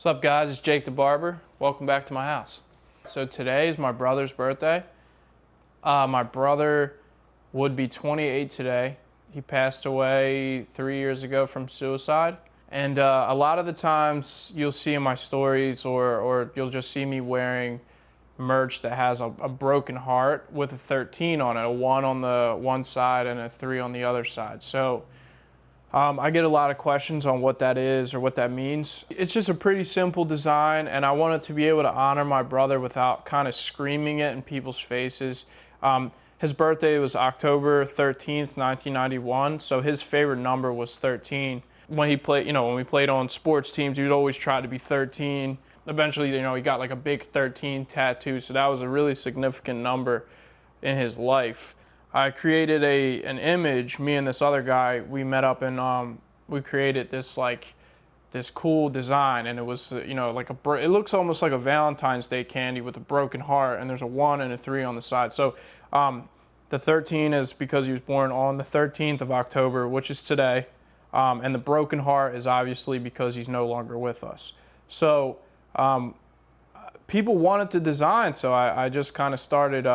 What's up, guys? It's Jake the Barber. Welcome back to my house. So today is my brother's birthday. My brother would be 28 today. He passed away 3 years ago from suicide. And a lot of the times you'll see in my stories or you'll just see me wearing merch that has a broken heart with a 13 on it, a 1 on the one side and a 3 on the other side. So I get a lot of questions on what that is or what that means. It's just a pretty simple design, and I wanted to be able to honor my brother without kind of screaming it in people's faces. His birthday was October 13th, 1991, so his favorite number was 13. When he played, when we played on sports teams, he would always try to be 13. Eventually, he got like a big 13 tattoo, so that was a really significant number in his life. I created an image, me and this other guy, we met up and we created this cool design, and it was, it looks almost like a Valentine's Day candy with a broken heart, and there's a 1 and a 3 on the side. So the 13 is because he was born on the 13th of October, which is today, and the broken heart is obviously because he's no longer with us. So people wanted to design, so I just kind of started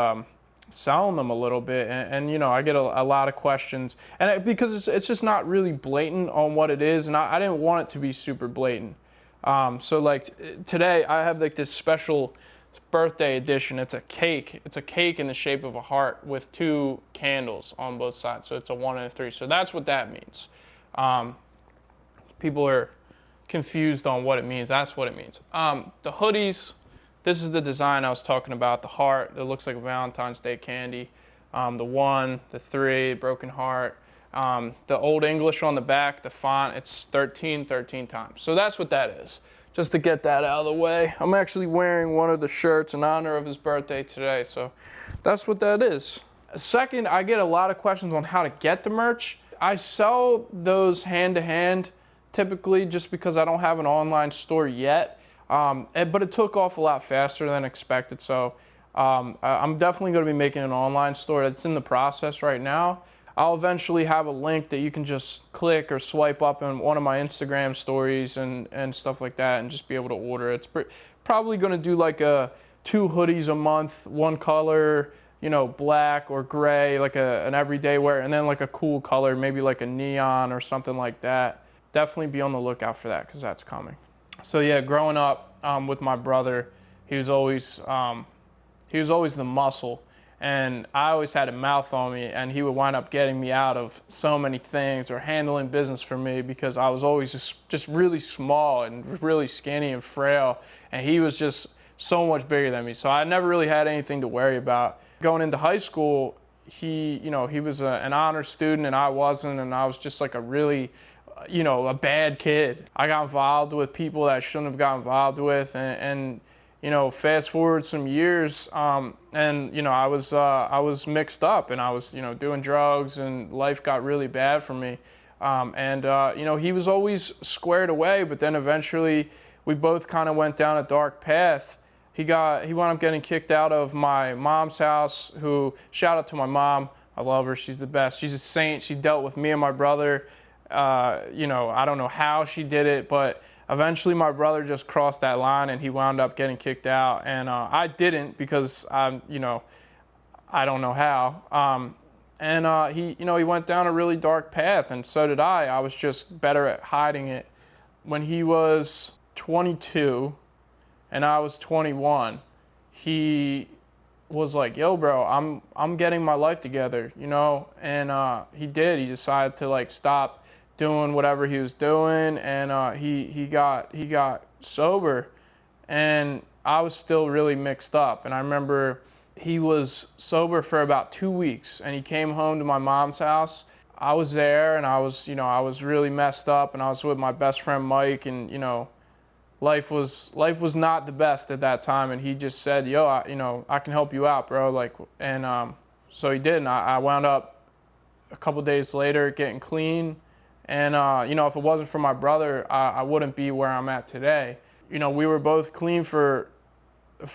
selling them a little bit, and I get a lot of questions, and because it's just not really blatant on what it is, and I didn't want it to be super blatant. So like today I have like this special birthday edition. It's a cake in the shape of a heart with 2 candles on both sides, so it's a 1 and a 3. So that's what that means. People are confused on what it means. That's what it means. The hoodies, this is the design I was talking about, the heart that looks like a Valentine's Day candy. The 1, the 3, broken heart. The Old English on the back, the font, it's 13 times. So that's what that is. Just to get that out of the way. I'm actually wearing one of the shirts in honor of his birthday today, so that's what that is. Second, I get a lot of questions on how to get the merch. I sell those hand to hand typically just because I don't have an online store yet. But it took off a lot faster than expected, so I'm definitely going to be making an online store. It's in the process right now. I'll eventually have a link that you can just click or swipe up in one of my Instagram stories and stuff like that, and just be able to order. It's probably going to do like 2 hoodies a month, one color, black or gray, like an everyday wear, and then like a cool color, maybe like a neon or something like that. Definitely be on the lookout for that because that's coming. So yeah, growing up with my brother, he was always the muscle, and I always had a mouth on me, and he would wind up getting me out of so many things or handling business for me because I was always just really small and really skinny and frail, and he was just so much bigger than me. So I never really had anything to worry about. Going into high school, he was an honor student and I wasn't, and I was just like a really a bad kid. I got involved with people that I shouldn't have got involved with, and fast forward some years, and I was mixed up, and I was doing drugs, and life got really bad for me, he was always squared away, but then eventually we both kind of went down a dark path. He wound up getting kicked out of my mom's house, who, shout out to my mom, I love her, she's the best, she's a saint. She dealt with me and my brother. I don't know how she did it, but eventually my brother just crossed that line and he wound up getting kicked out, and I didn't because I don't know how. He went down a really dark path, and so did I. I was just better at hiding it. When he was 22 and I was 21, he was like, "Yo, bro, I'm getting my life together," and he did. He decided to stop doing whatever he was doing, and he got sober, and I was still really mixed up. And I remember he was sober for about 2 weeks, and he came home to my mom's house. I was there, and I was really messed up, and I was with my best friend Mike, and life was not the best at that time. And he just said, "Yo, I can help you out, bro." So he did, and I wound up a couple days later getting clean. And, if it wasn't for my brother, I wouldn't be where I'm at today. We were both clean for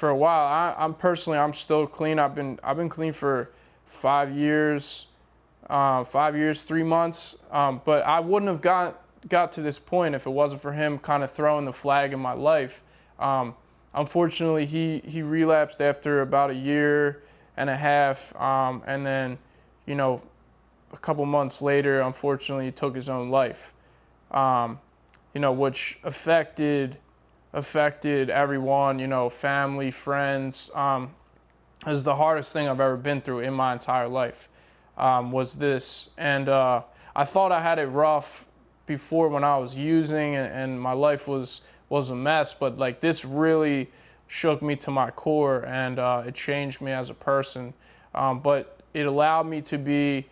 a while. I'm still clean. I've been clean for 5 years, 5 years, 3 months. But I wouldn't have got to this point if it wasn't for him kind of throwing the flag in my life. Unfortunately, he relapsed after about 1.5 years, and then, you know, a couple months later, unfortunately, he took his own life. You know, which affected everyone, you know, family, friends. It was the hardest thing I've ever been through in my entire life, was this. And I thought I had it rough before when I was using, and my life was a mess, but like this really shook me to my core, and it changed me as a person. But it allowed me to be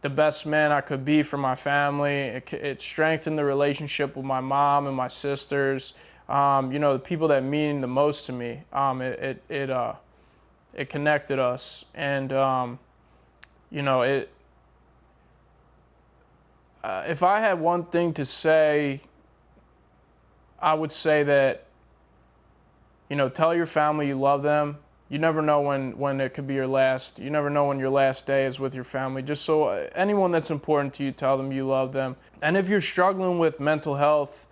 the best man I could be for my family. It strengthened the relationship with my mom and my sisters. You know, the people that mean the most to me. It connected us, and you know, if I had one thing to say, I would say that, you know, tell your family you love them. You never know when it could be your last. You never know when your last day is with your family. Just so anyone that's important to you, tell them you love them. And if you're struggling with mental health,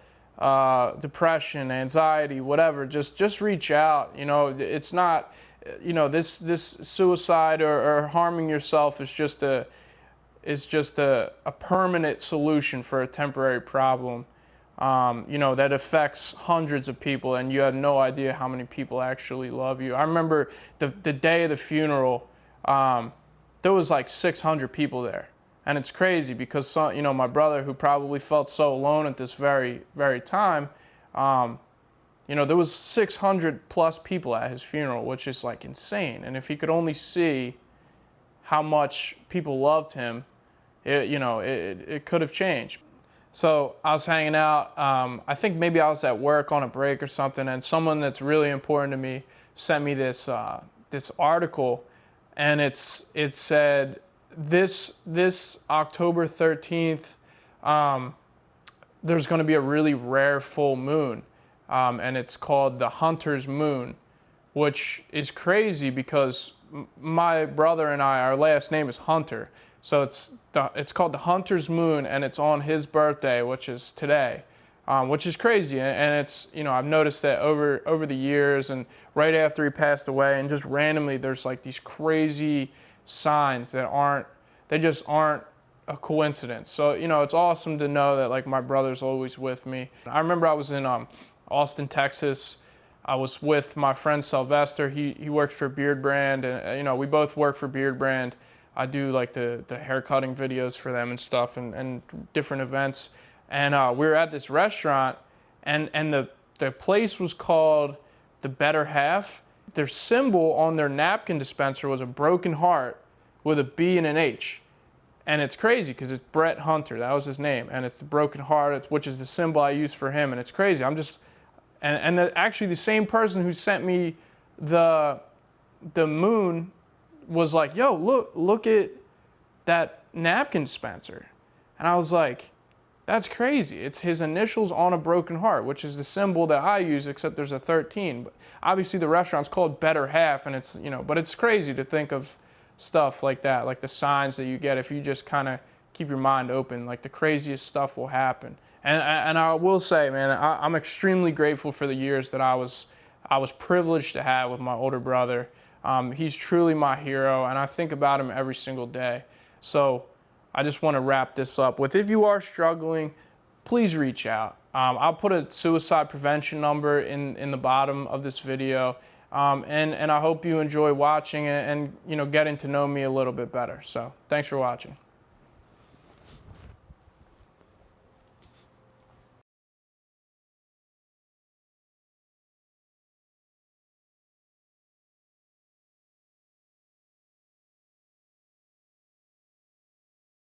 depression, anxiety, whatever, just reach out. You know, it's not, you know, this suicide or harming yourself is just a permanent solution for a temporary problem. You know, that affects hundreds of people, and you had no idea how many people actually love you. I remember the day of the funeral, there was like 600 people there. And it's crazy because, you know, my brother, who probably felt so alone at this very, very time, you know, there was 600 plus people at his funeral, which is like insane. And if he could only see how much people loved him, it could have changed. So I was hanging out. I think maybe I was at work on a break or something, and someone that's really important to me sent me this article, and it said this October 13th, there's going to be a really rare full moon, and it's called the Hunter's Moon, which is crazy because my brother and I, our last name is Hunter. So it's called the Hunter's Moon, and it's on his birthday, which is today, which is crazy. And it's, you know, I've noticed that over the years, and right after he passed away, and just randomly, there's like these crazy signs that just aren't a coincidence. So, you know, it's awesome to know that like my brother's always with me. I remember I was in Austin, Texas. I was with my friend Sylvester. He works for Beard Brand, and you know, we both work for Beard Brand. I do like the hair cutting videos for them and stuff, and different events. And we were at this restaurant, and the place was called The Better Half. Their symbol on their napkin dispenser was a broken heart with a B and an H. And it's crazy because it's Brett Hunter. That was his name. And it's the broken heart, which is the symbol I use for him. And it's crazy. Actually the same person who sent me the moon was like, yo, look at that napkin dispenser. And I was like, that's crazy. It's his initials on a broken heart, which is the symbol that I use, except there's a 13. But obviously the restaurant's called Better Half, and it's, you know, but it's crazy to think of stuff like that, like the signs that you get if you just kind of keep your mind open, like the craziest stuff will happen. And I will say, man, I'm extremely grateful for the years that I was privileged to have with my older brother. He's truly my hero, and I think about him every single day. So I just want to wrap this up with, if you are struggling, please reach out. I'll put a suicide prevention number in the bottom of this video, and I hope you enjoy watching it and, you know, getting to know me a little bit better. So thanks for watching.